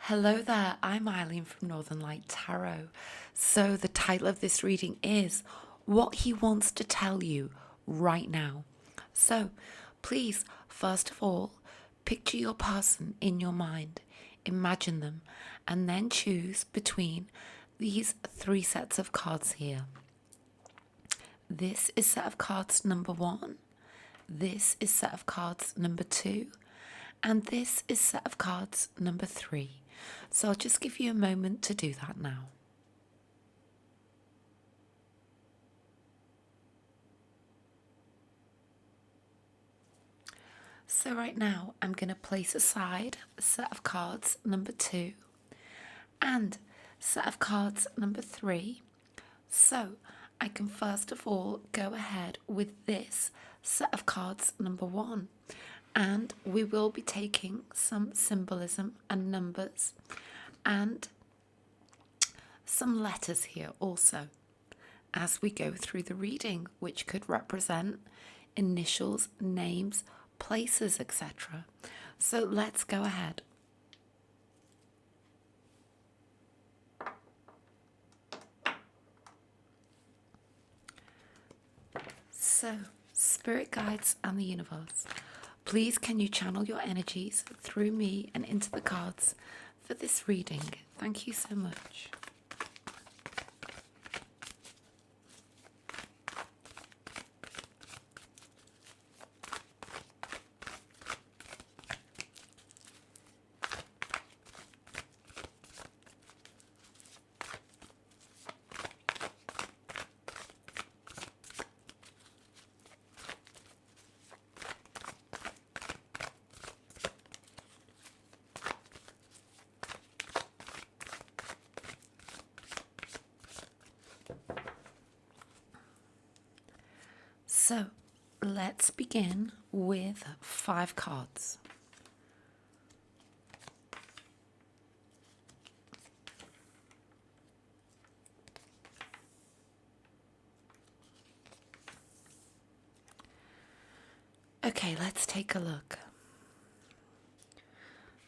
Hello there, I'm Eileen from Northern Light Tarot. So, the title of this reading is What He Wants to Tell You Right Now. So, please, first of all, picture your person in your mind, imagine them, and then choose between these three sets of cards here. This is set of cards number 1, this is set of cards number 2, and this is set of cards number 3. So I'll just give you a moment to do that now. So right now I'm going to place aside set of cards number 2 and set of cards number 3. So I can first of all go ahead with this set of cards number 1. And we will be taking some symbolism and numbers and some letters here also as we go through the reading, which could represent initials, names, places, etc. So let's go ahead. So, spirit guides and the universe, please can you channel your energies through me and into the cards for this reading? Thank you so much. So let's begin with 5 cards. Okay, let's take a look.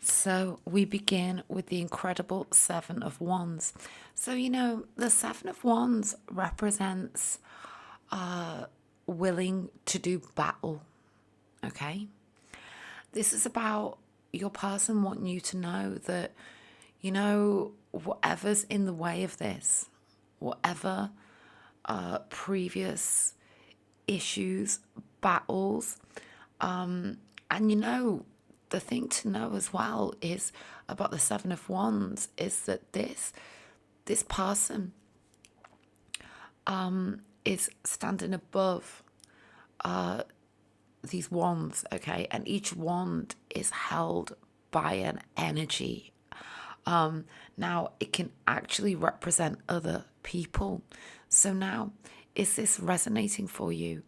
So we begin with the incredible 7 of Wands. So, the 7 of Wands represents willing to do battle, okay? This is about your person wanting you to know that, whatever's in the way of this, whatever previous issues, battles, and the thing to know as well is about the 7 of Wands is that this person is standing above these wands, okay? And each wand is held by an energy. Now, it can actually represent other people. So now, is this resonating for you?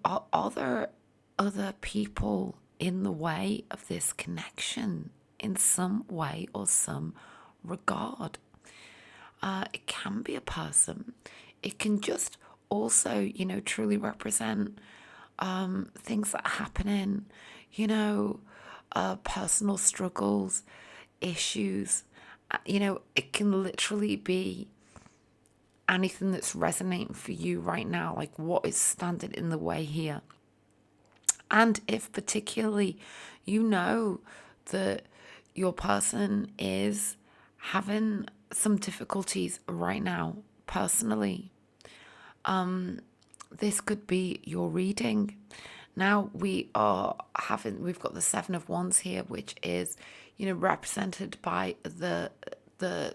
Are there other people in the way of this connection in some way or some regard? It can be a person. It can just also, truly represent things that are happening, personal struggles, issues. It can literally be anything that's resonating for you right now, like what is standing in the way here. And if particularly that your person is having some difficulties right now personally, this could be your reading. Now we've got the 7 of Wands here, which is, represented by the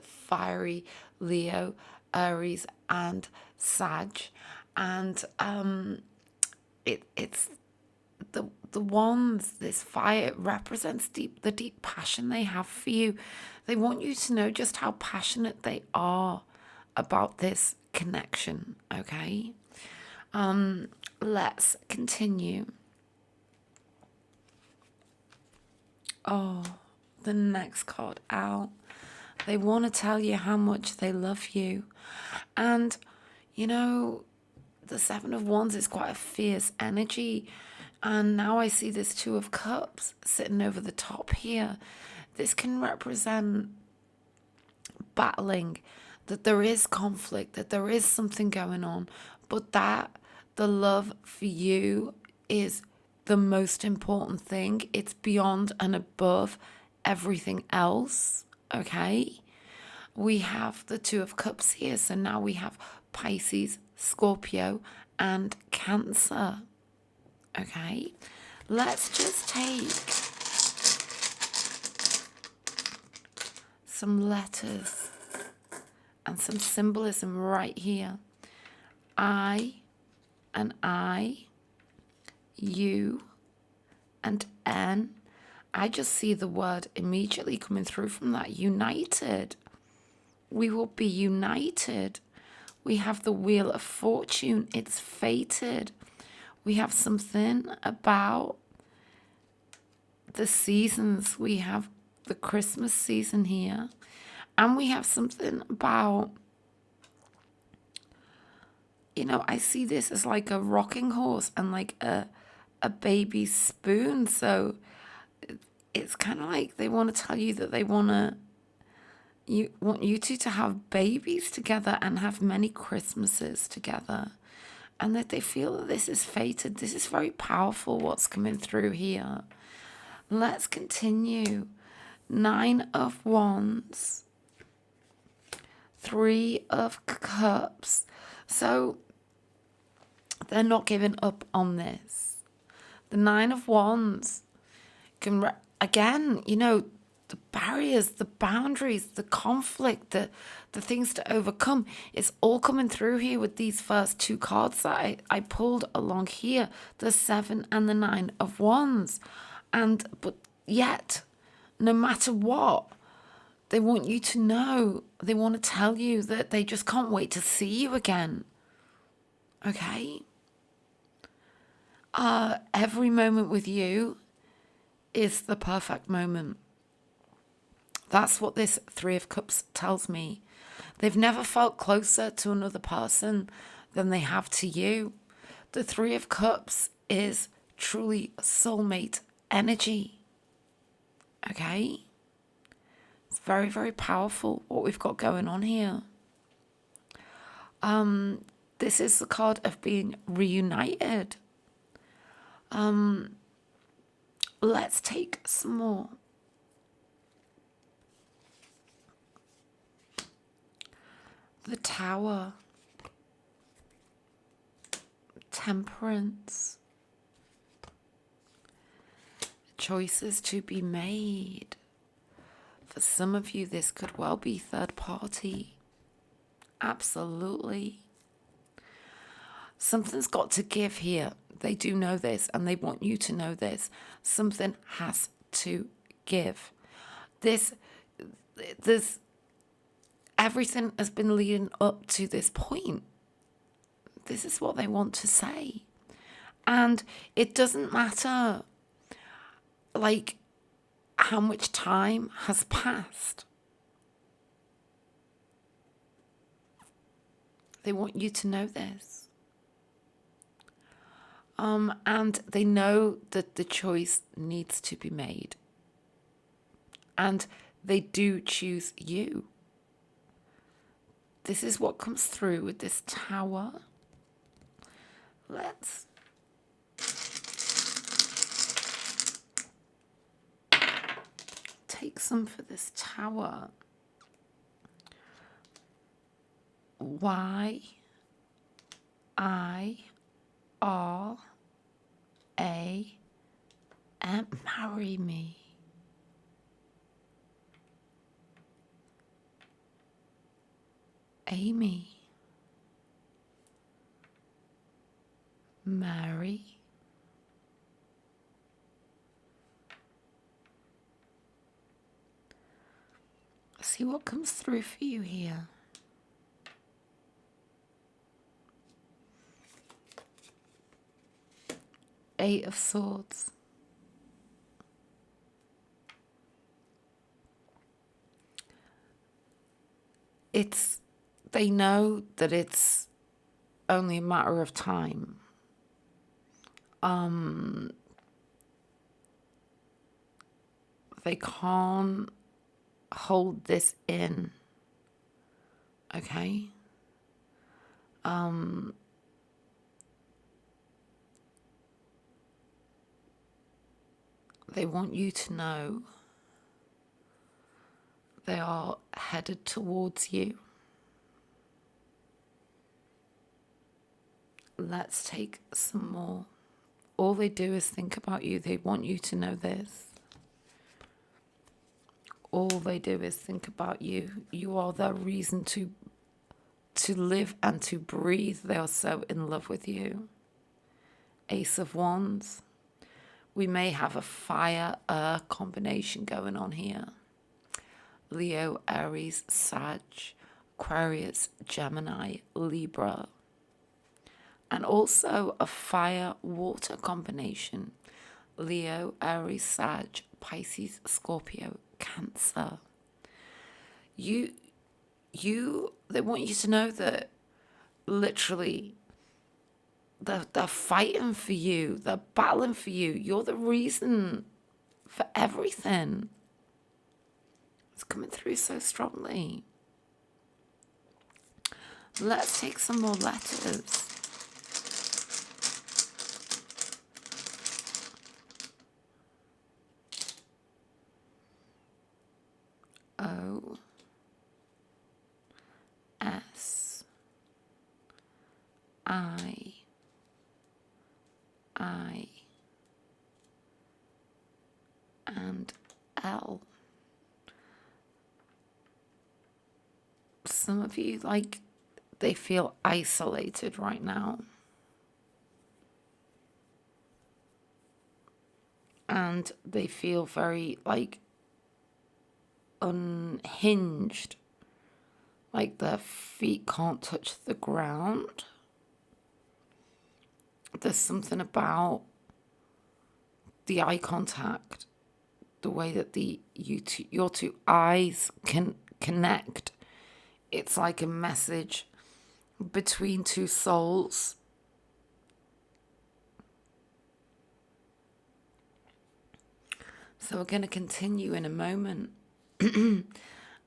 fiery Leo, Aries, and Sag, and it's the wands. This fire represents the deep passion they have for you. They want you to know just how passionate they are about this connection, okay? Let's continue. Oh, the next card out. They want to tell you how much they love you. And, the 7 of Wands is quite a fierce energy. And now I see this 2 of Cups sitting over the top here. this can represent battling, that there is conflict, that there is something going on, but that the love for you is the most important thing. It's beyond and above everything else, okay? We have the Two of Cups here, so now we have Pisces, Scorpio, and Cancer, okay? Let's just take some letters and some symbolism right here. I and I, U and N. I just see the word immediately coming through from that. United. We will be united. We have the Wheel of Fortune. It's fated. We have something about the seasons. We have the Christmas season here. And we have something about, you know, I see this as like a rocking horse and like a baby spoon. So it's kind of like they want to tell you that they want you two to have babies together and have many Christmases together. And that they feel that this is fated. This is very powerful, what's coming through here. Let's continue. 9 of Wands. 3 of Cups. So they're not giving up on this. The 9 of Wands can, again, you know, the barriers, the boundaries, the conflict, the things to overcome. It's all coming through here with these first 2 cards that I pulled along here. The 7 and the 9 of Wands. But yet, no matter what, they want you to know, they want to tell you that they just can't wait to see you again. Okay? Every moment with you is the perfect moment. That's what this 3 of Cups tells me. They've never felt closer to another person than they have to you. The 3 of Cups is truly soulmate energy. Okay? It's very, very powerful what we've got going on here. This is the card of being reunited. Let's take some more. The Tower. Temperance. Choices to be made. For some of you, this could well be third party. Absolutely. Something's got to give here. They do know this, and they want you to know this. Something has to give. Everything has been leading up to this point. This is what they want to say. And it doesn't matter, like, how much time has passed. They want you to know this. And they know that the choice needs to be made. And they do choose you. This is what comes through with this Tower. Let's take some for this Tower. Y-I-R-A, marry me. Amy. Mary. See what comes through for you here. Eight of Swords. They know that it's only a matter of time. they can't hold this in, okay? They want you to know they are headed towards you. Let's take some more. All they do is think about you. They want you to know this. All they do is think about you. You are their reason to live and to breathe. They are so in love with you. Ace of Wands. We may have a fire-earth combination going on here. Leo, Aries, Sag, Aquarius, Gemini, Libra. And also a fire-water combination. Leo, Aries, Sag, Pisces, Scorpio, Cancer. They want you to know that literally they're fighting for you. They're battling for you. You're the reason for everything. It's coming through so strongly. Let's take some more letters. O, S, I, and L. Some of you, they feel isolated right now. And they feel very, unhinged. Like their feet can't touch the ground. There's something about the eye contact, the way that your two eyes can connect. It's like a message between two souls. So we're going to continue in a moment.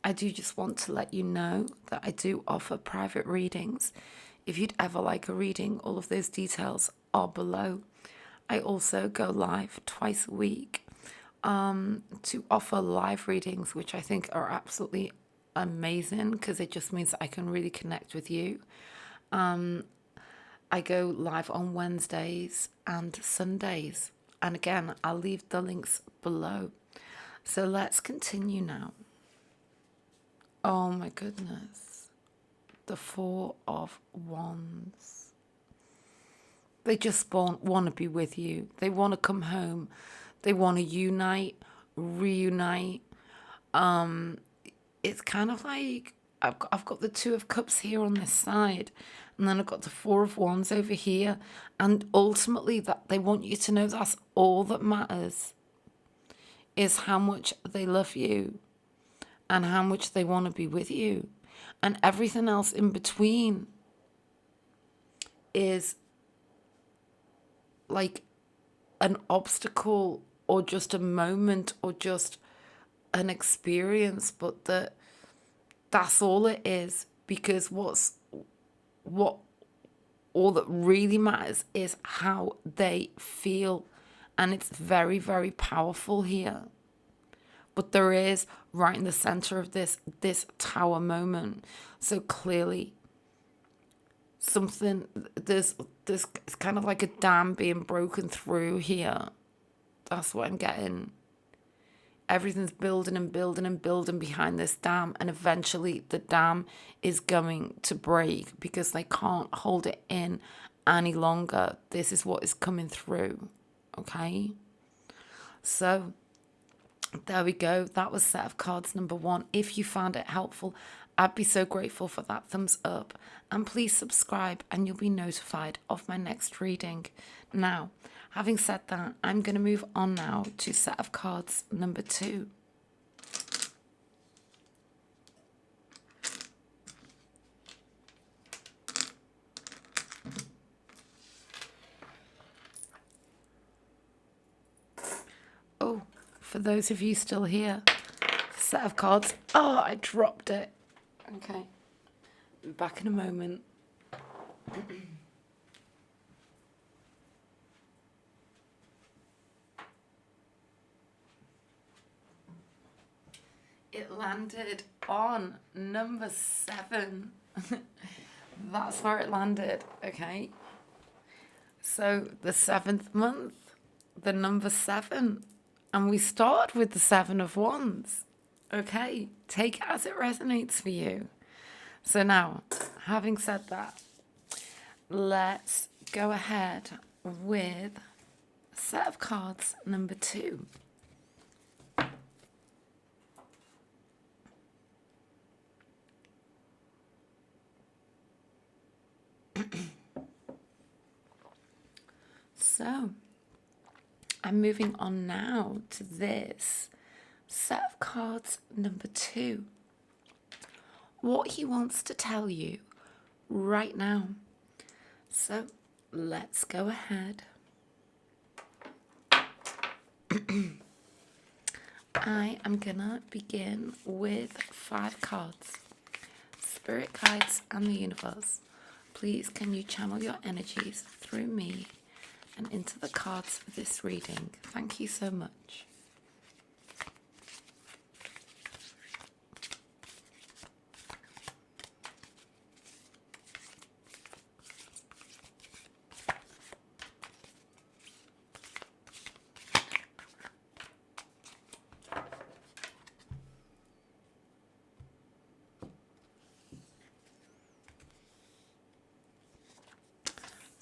I do just want to let you know that I do offer private readings. If you'd ever like a reading, all of those details are below. I also go live twice a week to offer live readings, which I think are absolutely amazing because it just means I can really connect with you. I go live on Wednesdays and Sundays. And again, I'll leave the links below. So let's continue now. Oh my goodness. The Four of Wands. They just want to be with you. They want to come home. They want to reunite. It's kind of like I've got the Two of Cups here on this side, and then I've got the Four of Wands over here. And ultimately, that they want you to know that's all that matters, is how much they love you and how much they want to be with you. And everything else in between is like an obstacle or just a moment or just an experience, but that's all it is, because all that really matters is how they feel. And it's very, very powerful here. But there is, right in the center of this tower moment, so clearly there's it's kind of like a dam being broken through here. That's what I'm getting. Everything's building and building and building behind this dam, and eventually the dam is going to break because they can't hold it in any longer. This is what is coming through, okay? So there we go. That was set of cards number 1. If you found it helpful, I'd be so grateful for that thumbs up. And please subscribe and you'll be notified of my next reading. Now, having said that, I'm going to move on now to set of cards number 2. Oh, for those of you still here, set of cards. Oh, I dropped it. Okay. Be back in a moment. It landed on number 7. That's where it landed, okay? So the 7th month, the number 7. And we start with the 7 of Wands. Okay, take it as it resonates for you. So now, having said that, let's go ahead with set of cards number 2. So, I'm moving on now to this set of cards number 2. What he wants to tell you right now. So, let's go ahead. I am gonna begin with 5 cards. Spirit guides and the universe, please can you channel your energies through me and into the cards for this reading? Thank you so much.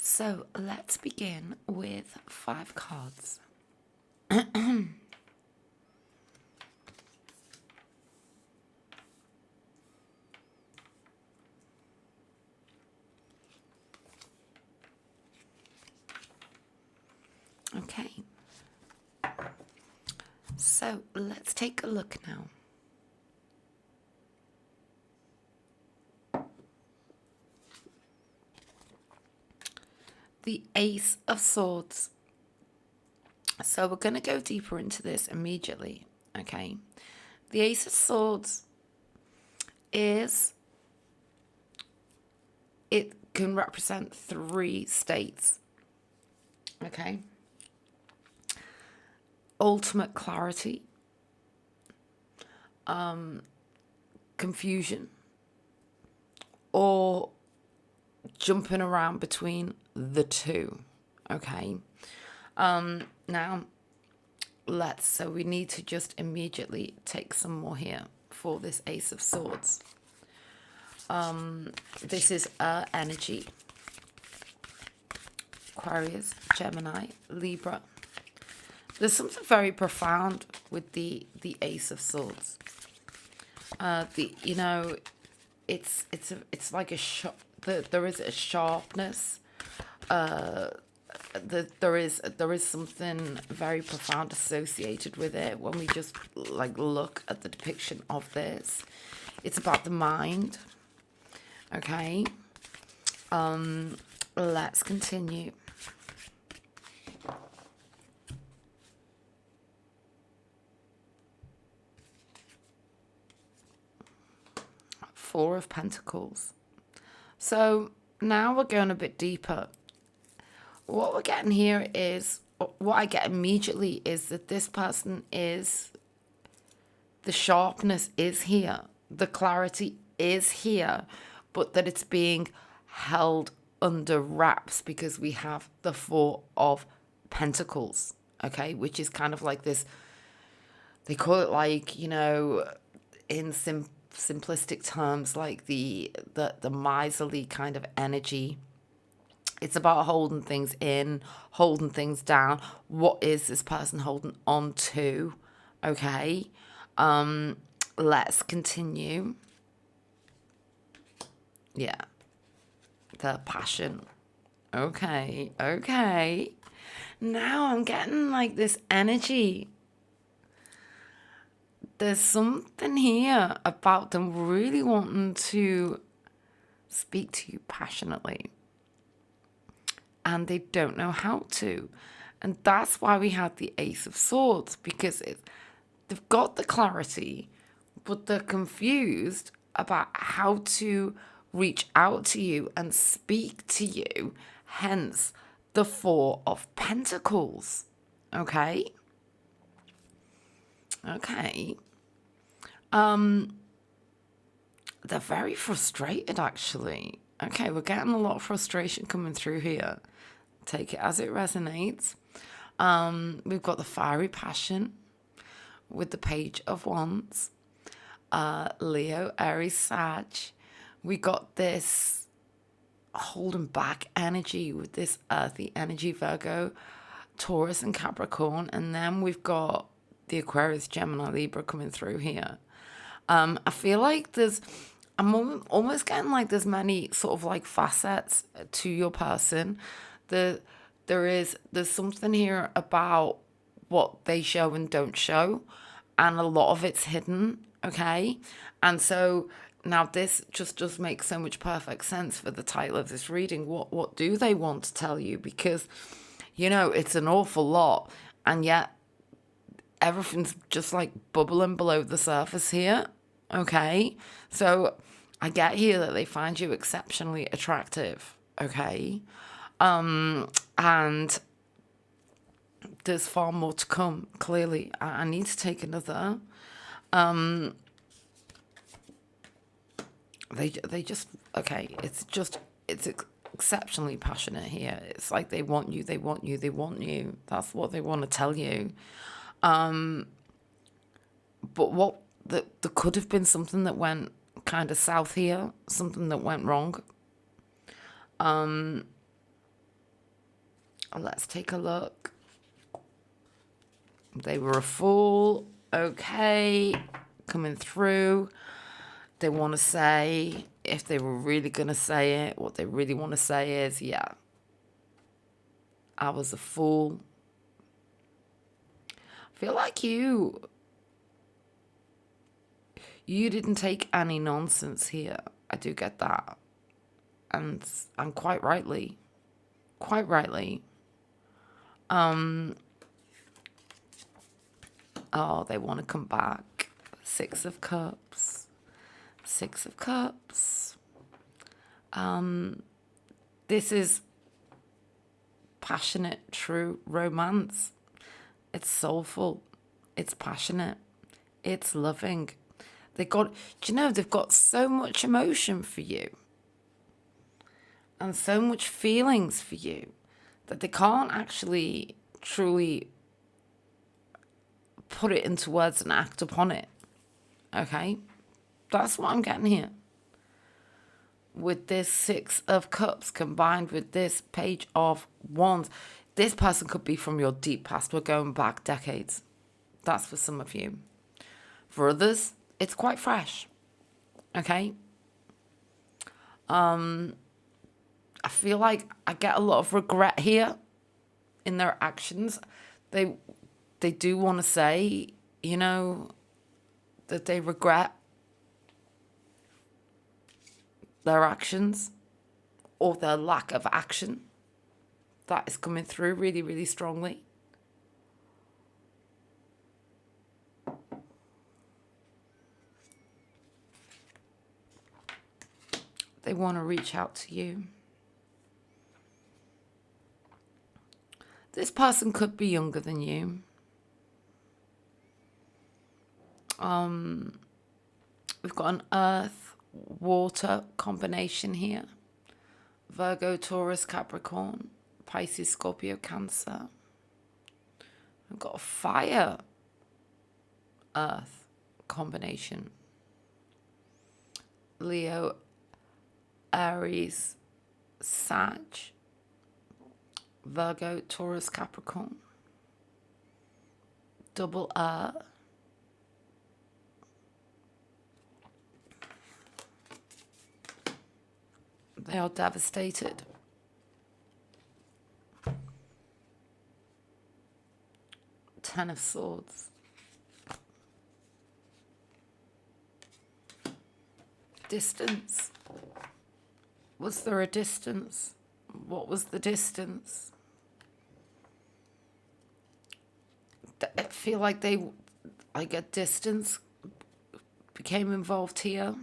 So let's begin with 5 cards. Okay. So let's take a look now. The Ace of Swords. So we're going to go deeper into this immediately, okay? The Ace of Swords it can represent 3 states, okay? Ultimate clarity, confusion, or jumping around between the 2, okay? Now, so we need to just immediately take some more here for this Ace of Swords. This is energy. Aquarius, Gemini, Libra. There's something very profound with the Ace of Swords. It's like there is a sharpness. There is something very profound associated with it when we just look at the depiction of this. It's about the mind. Okay. Let's continue. Four of Pentacles. So now we're going a bit deeper. What we're getting here is, what I get immediately is that this person is, the sharpness is here, the clarity is here, but that it's being held under wraps because we have the Four of Pentacles, okay, which is kind of like this, they call it in simplistic terms, like the miserly kind of energy. It's about holding things in, holding things down. What is this person holding on to? Okay. Let's continue. Yeah. The passion. Okay. Now I'm getting this energy. There's something here about them really wanting to speak to you passionately. And they don't know how to. And that's why we had the Ace of Swords, because they've got the clarity, but they're confused about how to reach out to you and speak to you, hence the Four of Pentacles. Okay? Okay. They're very frustrated, actually. Okay, we're getting a lot of frustration coming through here. Take it as it resonates. We've got the fiery passion with the Page of Wands. Leo, Aries, Sag. We got this holding back energy with this earthy energy, Virgo, Taurus, and Capricorn. And then we've got the Aquarius, Gemini, Libra coming through here. I feel like I'm almost getting like there's many sort of like facets to your person. There's something here about what they show and don't show, and a lot of it's hidden, okay? And so now this just does make so much perfect sense for the title of this reading. What do they want to tell you? Because, it's an awful lot, and yet everything's just like bubbling below the surface here, okay? So I get here that they find you exceptionally attractive, okay? And there's far more to come, clearly. I need to take another. They just, okay, it's exceptionally passionate here. It's like they want you, they want you, they want you. That's what they want to tell you. But there could have been something that went kind of south here, something that went wrong. Let's take a look. They were a fool. Okay, coming through. They want to say, if they were really going to say it, what they really want to say is, yeah, I was a fool. I feel like you didn't take any nonsense here. I do get that. And quite rightly. Quite rightly. Oh, they want to come back. Six of Cups. Six of Cups. This is passionate, true romance. It's soulful. It's passionate. It's loving. They've got so much emotion for you and so much feelings for you that they can't actually truly put it into words and act upon it. Okay? That's what I'm getting here. With this Six of Cups combined with this Page of Wands, this person could be from your deep past. We're going back decades. That's for some of you. For others, it's quite fresh. Okay? I feel like I get a lot of regret here in their actions. They do want to say, that they regret their actions or their lack of action. That is coming through really, really strongly. They want to reach out to you. This person could be younger than you. We've got an earth-water combination here. Virgo, Taurus, Capricorn, Pisces, Scorpio, Cancer. We've got a fire-earth combination. Leo, Aries, Sag, Virgo, Taurus, Capricorn. Double earth. They are devastated. Ten of Swords. Distance. Was there a distance? What was the distance? I feel like like a distance became involved here.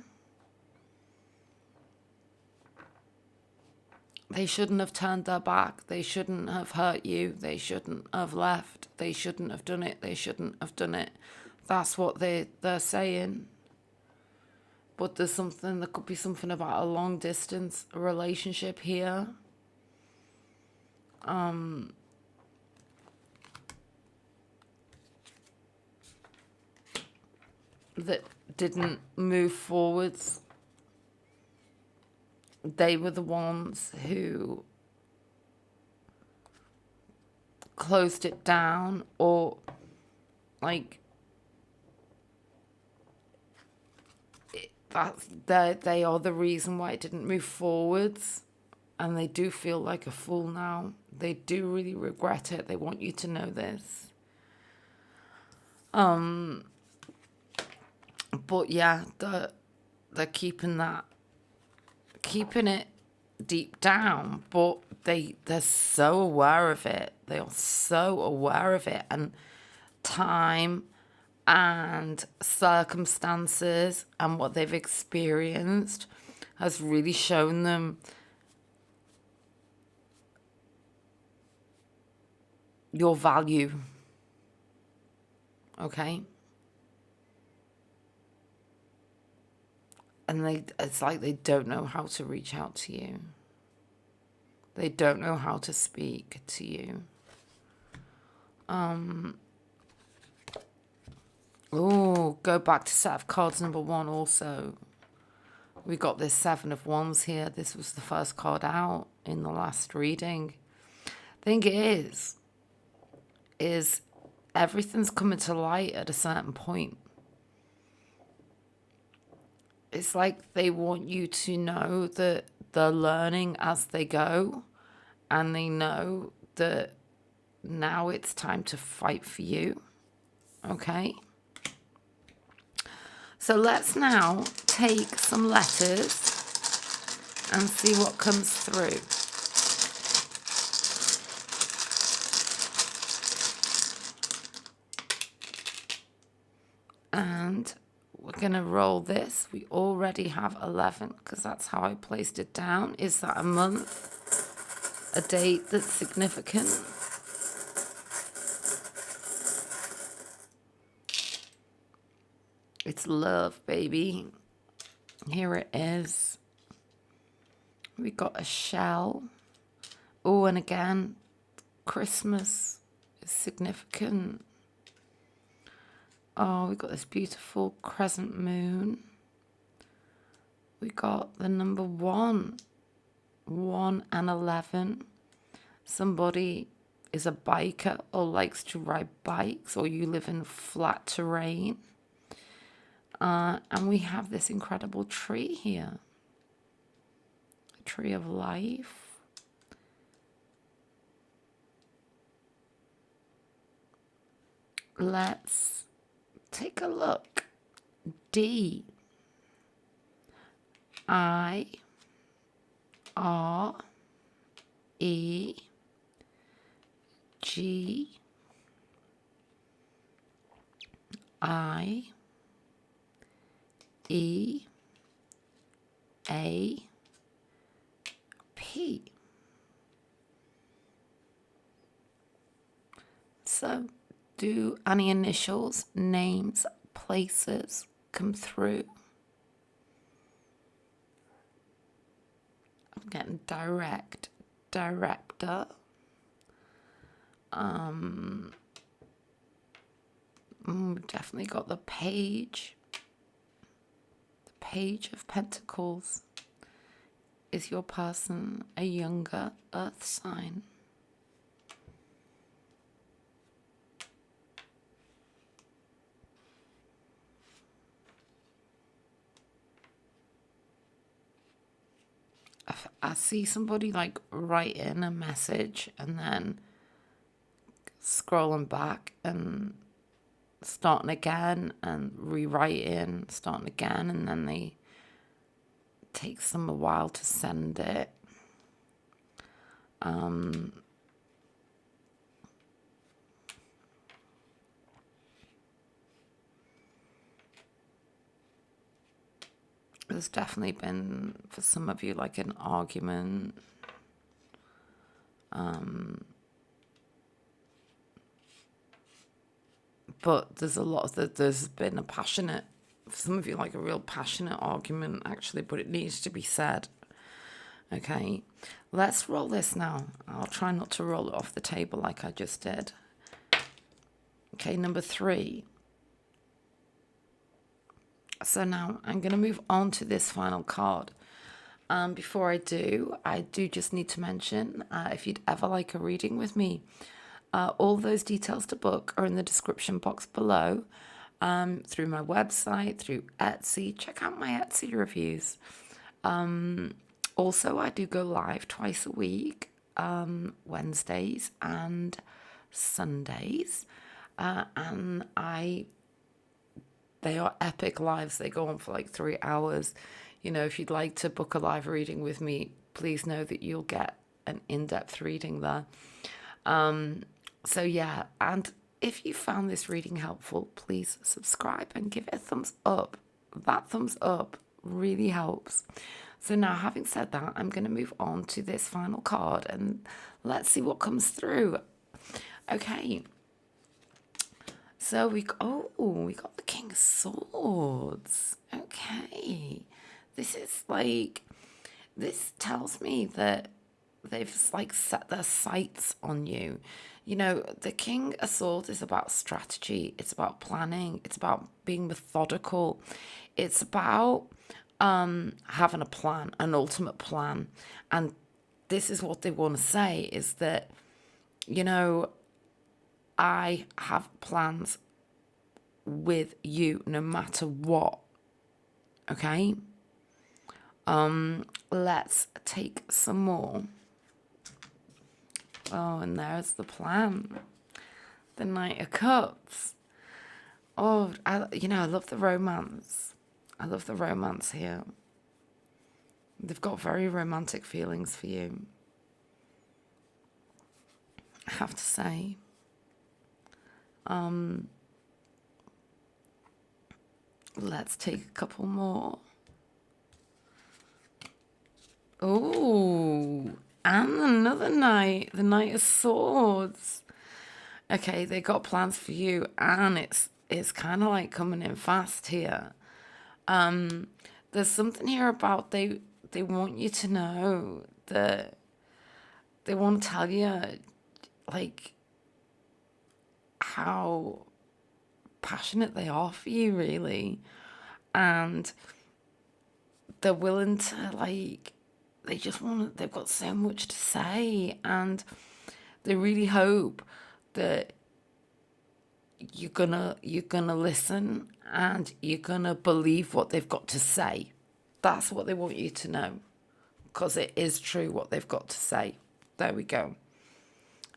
They shouldn't have turned their back. They shouldn't have hurt you. They shouldn't have left. They shouldn't have done it. They shouldn't have done it. That's what they're saying. But there could be something about a long distance relationship here. That didn't move forwards. They were the ones who closed it down, or like they are the reason why it didn't move forwards, and they do feel like a fool now. They do really regret it. They want you to know this. But yeah, they're keeping it deep down, but they're so aware of it. They are so aware of it, and time and circumstances and what they've experienced has really shown them your value. Okay? And it's like they don't know how to reach out to you. They don't know how to speak to you. Oh, go back to set of cards number 1 also. We got this 7 of Wands here. This was the first card out in the last reading. Thing is everything's coming to light at a certain point. It's like they want you to know that they're learning as they go, and they know that now it's time to fight for you. Okay? So let's now take some letters and see what comes through. And we're going to roll this. We already have 11 because that's how I placed it down. Is that a month? A date that's significant? It's love, baby. Here it is. We got a shell. Oh, and again, Christmas is significant. Oh, we got this beautiful crescent moon. We got the number 1, 1 and 11. Somebody is a biker or likes to ride bikes, or you live in flat terrain. And we have this incredible tree here. A tree of life. Let's take a look. D I R E G I E A P. So, do any initials, names, places come through? I'm getting direct, director. Definitely got the page. The Page of Pentacles. Is your person a younger earth sign? I see somebody like writing a message and then scrolling back and starting again and rewriting, starting again, and then it takes them a while to send it. There's definitely been, for some of you, like an argument. But there's been a passionate, for some of you, like a real passionate argument, actually, but it needs to be said. Okay, let's roll this now. I'll try not to roll it off the table like I just did. Okay, number 3. So now I'm going to move on to this final card. Before I do just need to mention, if you'd ever like a reading with me, all those details to book are in the description box below, through my website, through Etsy. Check out my Etsy reviews. Also, I do go live twice a week, Wednesdays and Sundays, and they are epic lives. They go on for like 3 hours. You know, if you'd like to book a live reading with me, please know that you'll get an in-depth reading there. So yeah, and if you found this reading helpful, please subscribe and give it a thumbs up. That thumbs up really helps. So now, having said that, I'm going to move on to this final card and let's see what comes through. Okay. So we got the King of Swords. Okay. This tells me that they've like set their sights on you. You know, the King of Swords is about strategy. It's about planning. It's about being methodical. It's about having a plan, an ultimate plan. And this is what they want to say is that, you know, I have plans with you no matter what. Okay? Let's take some more. Oh, and there's the plan. The Knight of Cups. Oh, I love the romance. I love the romance here. They've got very romantic feelings for you, I have to say. Let's take a couple more. Oh, and another knight, the Knight of Swords. Okay, they got plans for you, and it's kind of like coming in fast here. There's something here about they want you to know that they want to tell you, like, how passionate they are for you, really. And they're willing to, like, they've got so much to say, and they really hope that you're gonna listen and you're gonna believe what they've got to say. That's what they want you to know, because it is true what they've got to say. There we go.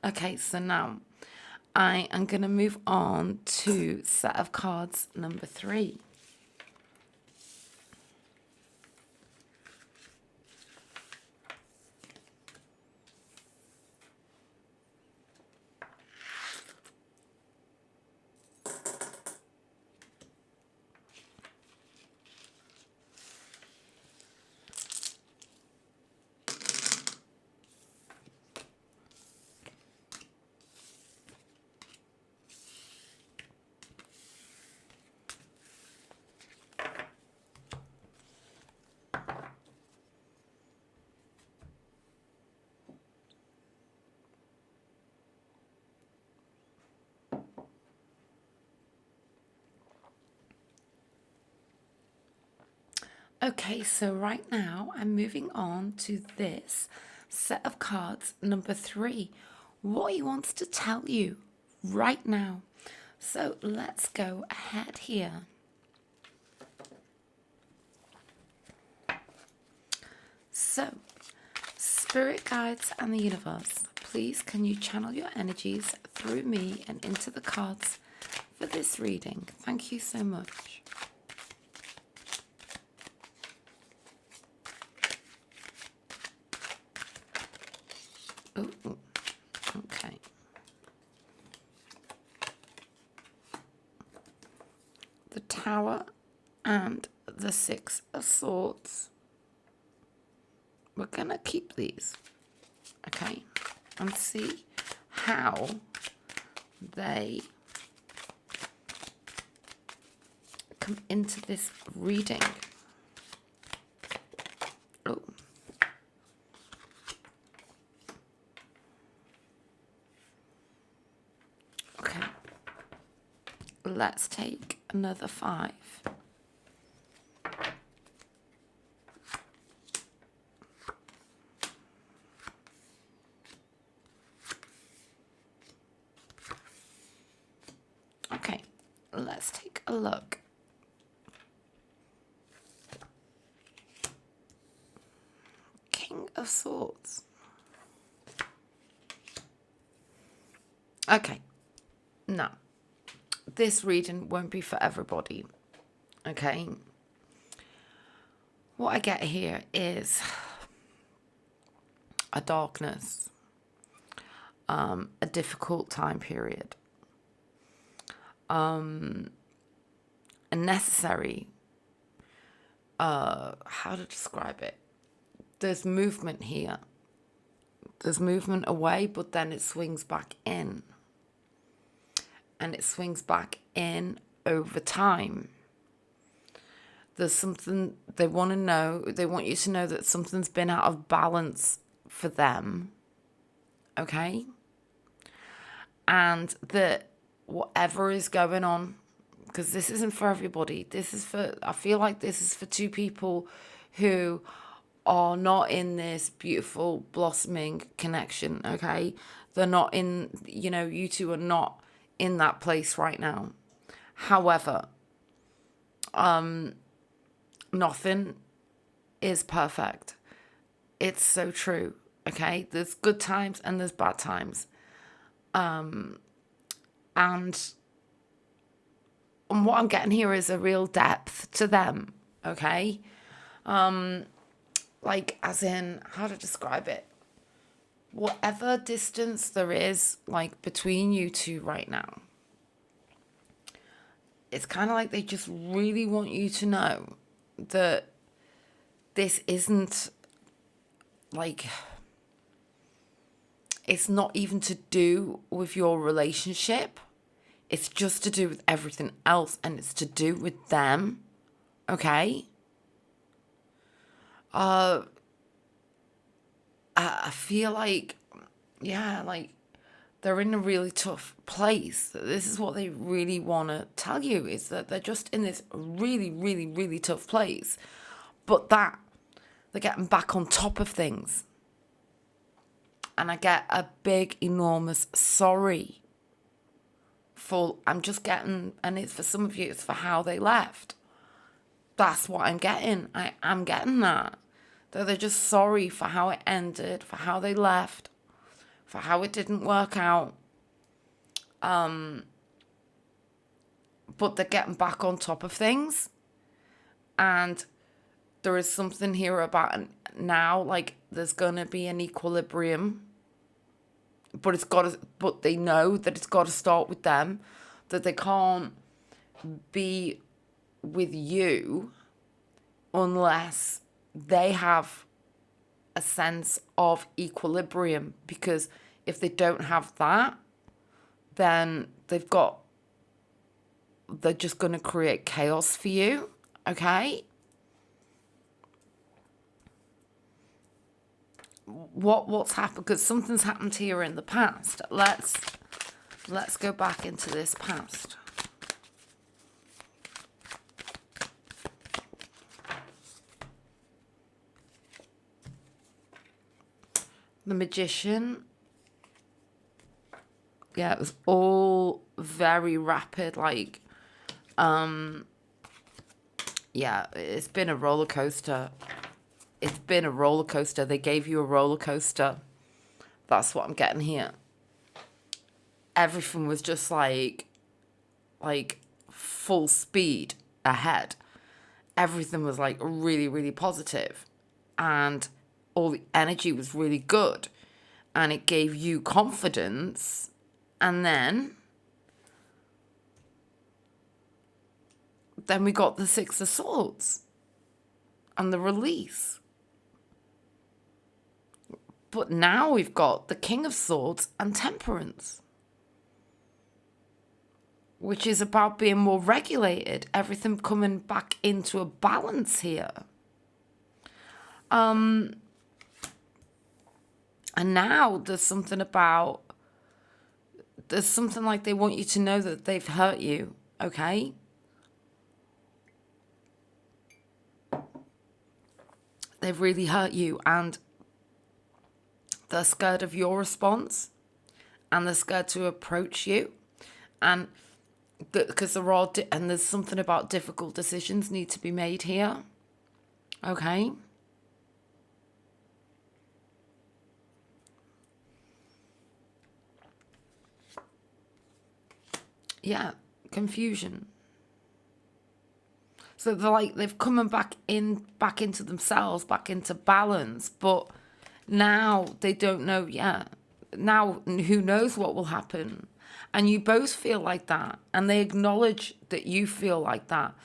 Okay, so now I am going to move on to set of cards number 3. Okay, so right now I'm moving on to this set of cards number 3. What he wants to tell you right now. So let's go ahead here. So, spirit guides and the universe, please can you channel your energies through me and into the cards for this reading? Thank you so much. Ooh, okay. The Tower and the Six of Swords. We're going to keep these, okay, and see how they come into this reading. Oh. Okay. Let's take another 5. Okay, let's take a look. King of Swords. Okay, now, this reading won't be for everybody, okay? What I get here is a darkness, a difficult time period, a necessary, how to describe it? There's movement here. There's movement away, but then it swings back in. And it swings back in over time. There's something they want to know. They want you to know that something's been out of balance for them. Okay? And that whatever is going on, because this isn't for everybody. I feel like this is for 2 people who are not in this beautiful blossoming connection, okay? They're not in, you 2 are not in that place right now. However, nothing is perfect. It's so true, okay? There's good times and there's bad times. And what I'm getting here is a real depth to them, okay? Like, as in, how to describe it? Whatever distance there is, like, between you 2 right now, it's kind of like they just really want you to know that this isn't, like, it's not even to do with your relationship. It's just to do with everything else, and it's to do with them, okay? I feel like, like they're in a really tough place. This is what they really want to tell you, is that they're just in this really, really, really tough place. But that they're getting back on top of things. And I get a big, enormous sorry for, I'm just getting, and it's for some of you, it's for how they left. That's what I'm getting. I am getting that. That they're just sorry for how it ended, for how they left, for how it didn't work out. But they're getting back on top of things. And there is something here about now, like, there's going to be an equilibrium. But they know that it's got to start with them. That they can't be with you unless they have a sense of equilibrium, because if they don't have that, then they're just going to create chaos for you, okay? What's happened? Because something's happened here in the past. Let's go back into this past. The Magician. Yeah, it was all very rapid. Like, yeah, it's been a roller coaster. It's been a roller coaster. They gave you a roller coaster. That's what I'm getting here. Everything was just like full speed ahead. Everything was like really, really positive. And all the energy was really good. And it gave you confidence. And then then we got the Six of Swords and the release. But now we've got the King of Swords and Temperance, which is about being more regulated, everything coming back into a balance here. And now there's something like they want you to know that they've hurt you, okay? They've really hurt you, and they're scared of your response, and they're scared to approach you, and because and there's something about difficult decisions need to be made here, okay? Yeah, confusion. So they've come back into themselves, back into balance, but now they don't know. Yeah, now who knows what will happen? And you both feel like that, and they acknowledge that you feel like that,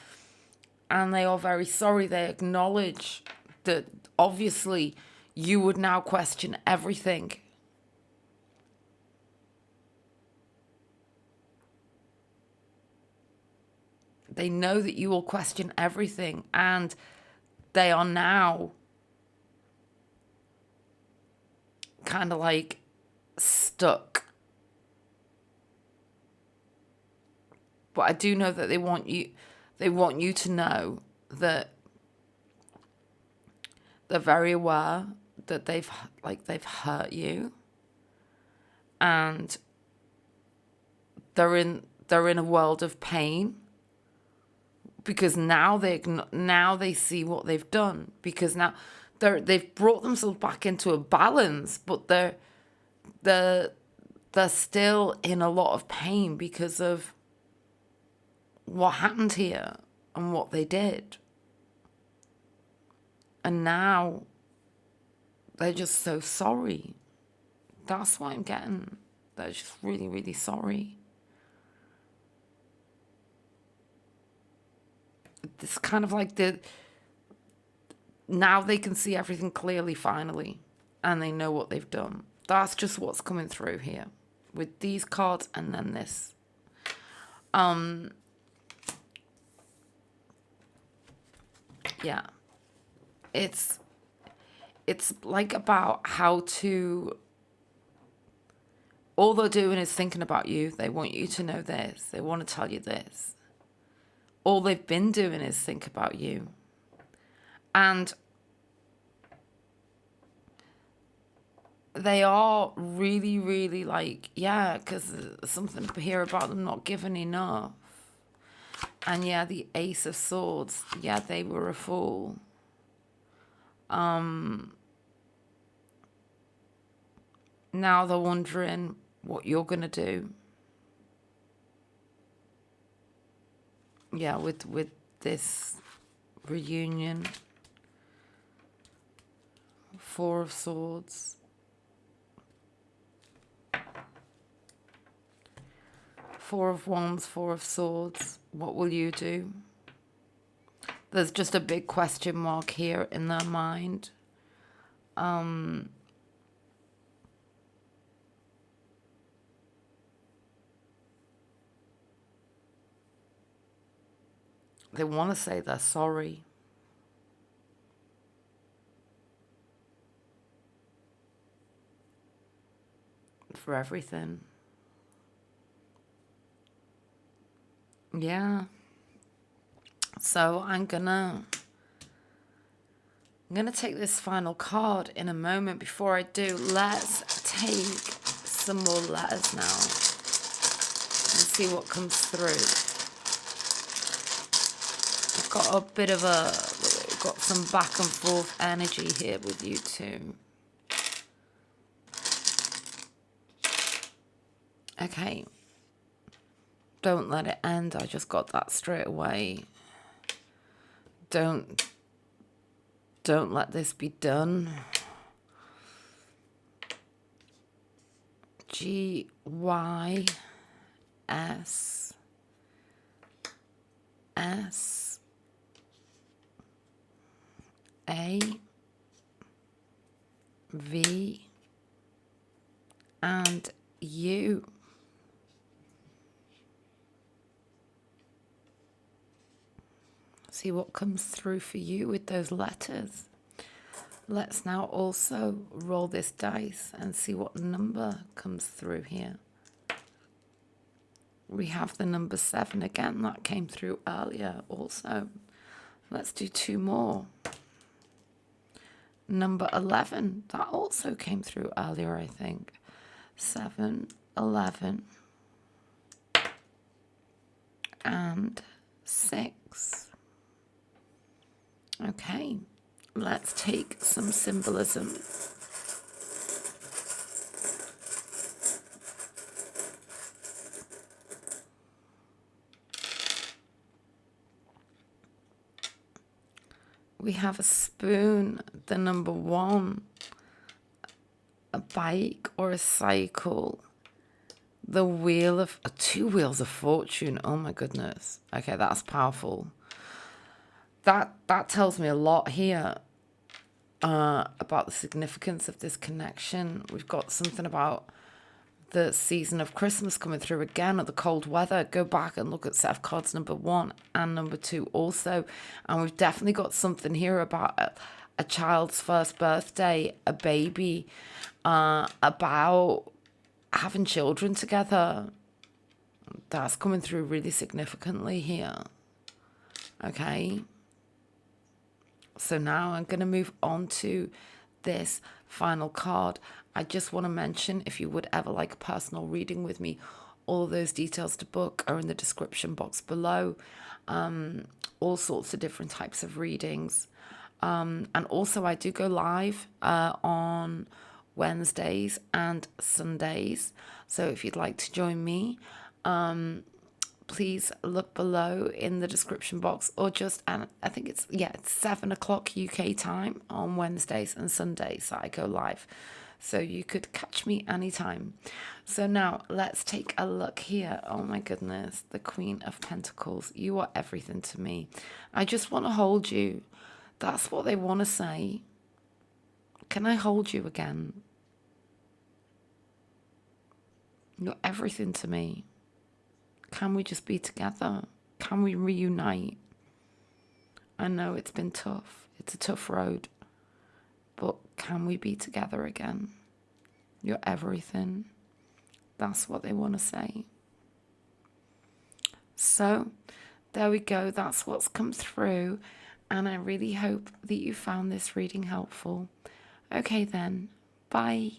and they are very sorry. They acknowledge that obviously you would now question everything. They know that you will question everything, and they are now kind of like stuck. But I do know that they want you to know that they're very aware that they've hurt you, and they're in a world of pain. Because now they see what they've done. Because now they've brought themselves back into a balance, but they're still in a lot of pain because of what happened here and what they did. And now they're just so sorry. That's what I'm getting. They're just really, really sorry. It's kind of like now they can see everything clearly finally, and they know what they've done. That's just what's coming through here with these cards, and then this. Yeah, it's like about how to. All they're doing is thinking about you. They want you to know this. They want to tell you this. All they've been doing is think about you. And they are really, really like, yeah, because there's something here about them not giving enough. And yeah, the Ace of Swords, yeah, they were a fool. Now they're wondering what you're going to do. Yeah, with this reunion. Four of Swords. Four of Wands, Four of Swords. What will you do? There's just a big question mark here in their mind. They want to say they're sorry. For everything. Yeah. So I'm gonna take this final card in a moment. Before I do, let's take some more letters now and see what comes through. I've got a bit of got some back and forth energy here with you two. Okay. Don't let it end. I just got that straight away. Don't let this be done. GYS S A V and U. See what comes through for you with those letters. Let's now also roll this dice and see what number comes through here. We have the number 7 again. That came through earlier also. Let's do 2 more. Number 11. That also came through earlier, I think. 7, 11, and 6. Okay, let's take some symbolism. We have a spoon, the number 1, a bike or a cycle, the wheel of 2 wheels of fortune. Oh my goodness. Okay, that's powerful. That tells me a lot here about the significance of this connection. We've got something about the season of Christmas coming through again, or the cold weather. Go back and look at set of cards number 1 and number 2 also. And we've definitely got something here about a child's first birthday, a baby, about having children together. That's coming through really significantly here. Okay. So now I'm going to move on to this final card. I just want to mention, if you would ever like a personal reading with me, all those details to book are in the description box below. All sorts of different types of readings. And also I do go live on Wednesdays and Sundays. So if you'd like to join me, please look below in the description box, or just, and I think it's 7 o'clock UK time on Wednesdays and Sundays that I go live. So you could catch me anytime. So now let's take a look here. Oh my goodness, the Queen of Pentacles. You are everything to me. I just want to hold you. That's what they want to say. Can I hold you again? You're everything to me. Can we just be together? Can we reunite? I know it's been tough. It's a tough road. But can we be together again? You're everything. That's what they want to say. So, there we go. That's what's come through. And I really hope that you found this reading helpful. Okay then. Bye.